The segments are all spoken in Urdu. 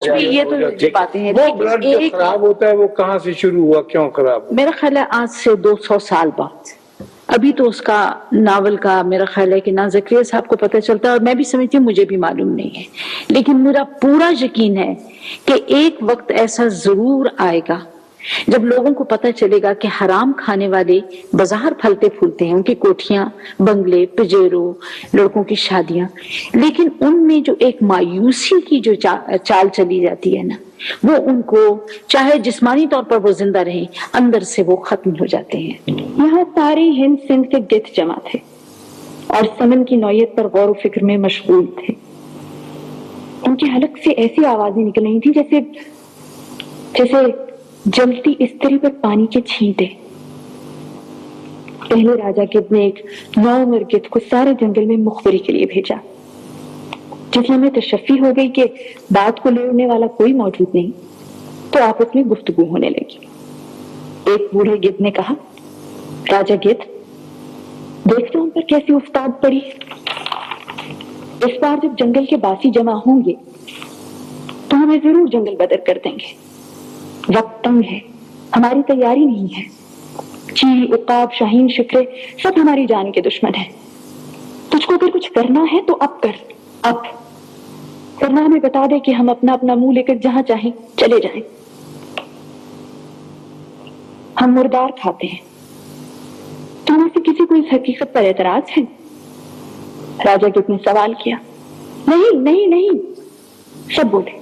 یہ تو باتیں ہیں، وہ بلڈ جو خراب ہوتا ہے وہ کہاں سے شروع ہوا، کیوں خراب؟ میرا خیال ہے آج سے 200 سال بعد. ابھی تو اس کا ناول کا میرا خیال ہے کہ نہ زکریا صاحب کو پتہ چلتا ہے، اور میں بھی سمجھتی ہوں مجھے بھی معلوم نہیں ہے، لیکن میرا پورا یقین ہے کہ ایک وقت ایسا ضرور آئے گا جب لوگوں کو پتہ چلے گا کہ حرام کھانے والے بظاہر پھلتے پھولتے ہیں، ان کی کوٹھیاں، بنگلے، پجیرو، لڑکوں کی شادیاں، لیکن ان میں جو ایک مایوسی کی جو چال چلی جاتی ہے نا، وہ ان کو چاہے جسمانی طور پر وہ زندہ رہیں، اندر سے وہ ختم ہو جاتے ہیں. یہاں ساری ہند سندھ کے گدھ جمع تھے اور سمن کی نوعیت پر غور و فکر میں مشغول تھے. ان کے حلق سے ایسی آوازیں نکل رہی تھی جیسے جلتی استری پر پانی کے چھینٹے. پہلے راجا گدھ نے ایک نوعمر گدھ کو سارے جنگل میں مخبری کے لیے بھیجا. جس لمحے تشفی ہو گئی کہ بات کو لوڑنے والا کوئی موجود نہیں، تو آپس میں گفتگو ہونے لگی. ایک بوڑھے گدھ نے کہا، راجا گدھ، دیکھ تو ان پر کیسی افتاد پڑی. اس بار جب جنگل کے باسی جمع ہوں گے تو ہمیں ضرور جنگل بدر کر دیں گے. وقت تنگ ہے، ہماری تیاری نہیں ہے. چیل، عقاب، شاہین، شکرے سب ہماری جان کے دشمن ہیں. تجھ کو اگر کچھ کرنا ہے تو اب کر، اب ورنہ ہمیں بتا دے کہ ہم اپنا منہ لے کر جہاں چاہیں چلے جائیں. ہم مردار کھاتے ہیں. تم سے کسی کو اس حقیقت پر اعتراض ہے؟ راجا گدھ نے سوال کیا. نہیں نہیں نہیں، سب بولے.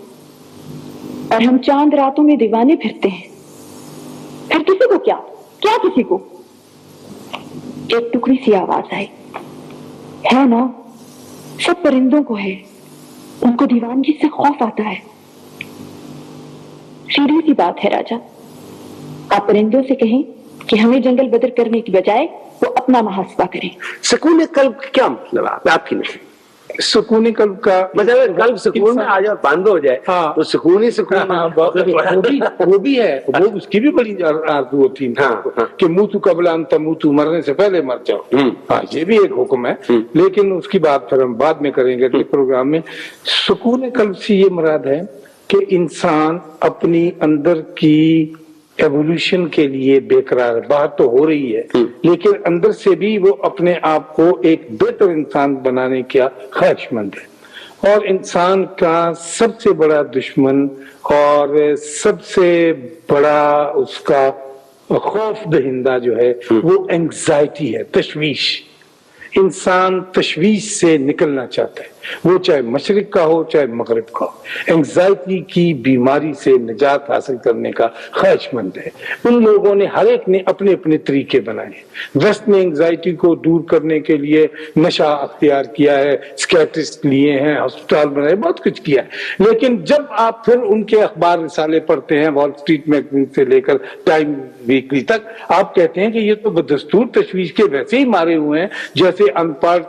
اور ہم چاند راتوں میں دیوانے پھرتے ہیں. پھر کسی کو کیا کسی کو؟ ایک ٹکڑی سی آواز آئی. ہے نا، سب پرندوں کو ہے، ان کو دیوانگی سے خوف آتا ہے. سیدھی سی بات ہے راجا، آپ پرندوں سے کہیں کہ ہمیں جنگل بدر کرنے کی بجائے وہ اپنا محاسبہ کریں. سکون قلب کیا مطلب آپ کی نہیں؟ سکون قلب کا مطلب قلب سکون میں آ جائے اور بند ہو جائے تو سکون ہی سکون. وہ بھی ہے، وہ اس کی بھی بڑی آرزو ہوتی ہے کہ موتو قبل ان تموتو، مرنے سے پہلے مر جاؤ. ہاں، یہ بھی ایک حکم ہے، لیکن اس کی بات پھر ہم بعد میں کریں گے اگلے پروگرام میں. سکون قلب سے یہ مراد ہے کہ انسان اپنی اندر کی ایوولوشن کے لیے بے قرار ہے. باہر تو ہو رہی ہے لیکن اندر سے بھی وہ اپنے آپ کو ایک بہتر انسان بنانے کا خواہش مند ہے. اور انسان کا سب سے بڑا دشمن اور سب سے بڑا اس کا خوف دہندہ جو ہے وہ اینگزائٹی ہے، تشویش. انسان تشویش سے نکلنا چاہتا ہے، وہ چاہے مشرق کا ہو چاہے مغرب کا ہو. اینگزائٹی کی بیماری سے نجات حاصل کرنے کا خواہش مند ہے. ان لوگوں نے ہر ایک نے اپنے اپنے طریقے بنائے ہیں. ویسٹ نے اینگزائٹی کو دور کرنے کے لیے نشہ اختیار کیا ہے، سکیٹرسٹ لیے ہیں، ہسپتال بنائے، بہت کچھ کیا ہے. لیکن جب آپ پھر ان کے اخبار رسالے پڑھتے ہیں، وال اسٹریٹ میگزین سے لے کر ٹائم ویکلی تک، آپ کہتے ہیں کہ یہ تو بدستور تشویش کے ویسے ہی مارے ہوئے ہیں جیسے ان پڑھ،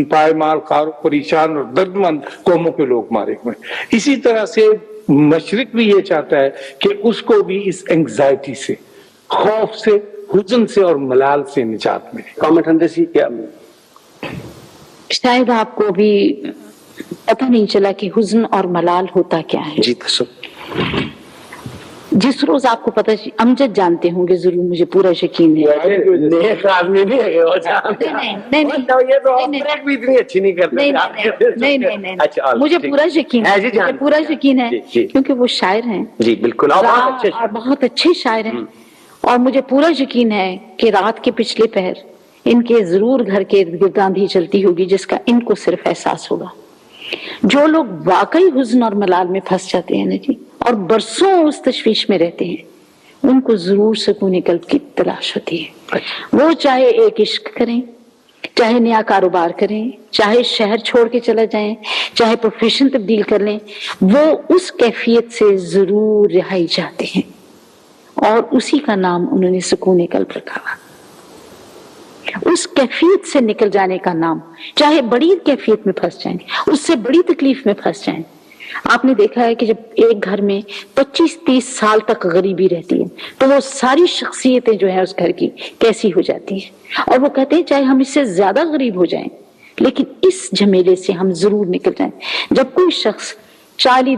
پائمال، خار، پریشان اور درد مند قوموں کے لوگ مارے ہوئے ہیں. اسی طرح سے مشرق بھی یہ چاہتا ہے کہ اس کو بھی اس اینگزائٹی سے، خوف سے، حزن سے اور ملال سے نجات ملے. کامنٹ ہندسی کیا؟ شاید آپ کو بھی پتہ نہیں چلا کہ حزن اور ملال ہوتا کیا ہے. جی دسو. جس روز آپ کو پتہ، امجد جانتے ہوں گے ضرور، مجھے پورا یقین ہے. نیک آدمی نہیں ہے وہ جانتے ہیں. یہ تو بریک بھی اتنی اچھی نہیں کرتے. نہیں، مجھے پورا یقین ہے، مجھے پورا یقین ہے کیونکہ وہ شاعر ہیں. جی بالکل، اور بہت اچھے شاعر ہیں. اور مجھے پورا یقین ہے کہ رات کے پچھلے پہر ان کے ضرور گھر کے ارد گرد آندھی چلتی ہوگی جس کا ان کو صرف احساس ہوگا. جو لوگ واقعی حزن اور ملال میں پھنس جاتے ہیں نا جی، اور برسوں اس تشویش میں رہتے ہیں، ان کو ضرور سکون قلب کی تلاش ہوتی ہے. وہ چاہے ایک عشق کریں، چاہے نیا کاروبار کریں، چاہے شہر چھوڑ کے چلا جائیں، چاہے پروفیشن تبدیل کر لیں، وہ اس کیفیت سے ضرور رہائی چاہتے ہیں. اور اسی کا نام انہوں نے سکون قلب رکھا ہوا. اس کیفیت سے نکل جانے کا نام، چاہے بڑی کیفیت میں پھنس جائیں، اس سے بڑی تکلیف میں پھنس جائیں. آپ نے دیکھا ہے کہ جب ایک گھر میں 25-30 سال تک غریبی رہتی ہے تو وہ ساری شخصیتیں جو ہیں اس گھر کی کیسی ہو جاتی ہیں. اور وہ کہتے ہیں چاہے ہم اس سے زیادہ غریب ہو جائیں لیکن اس جھمیلے سے ہم ضرور نکل جائیں. جب کوئی شخص 40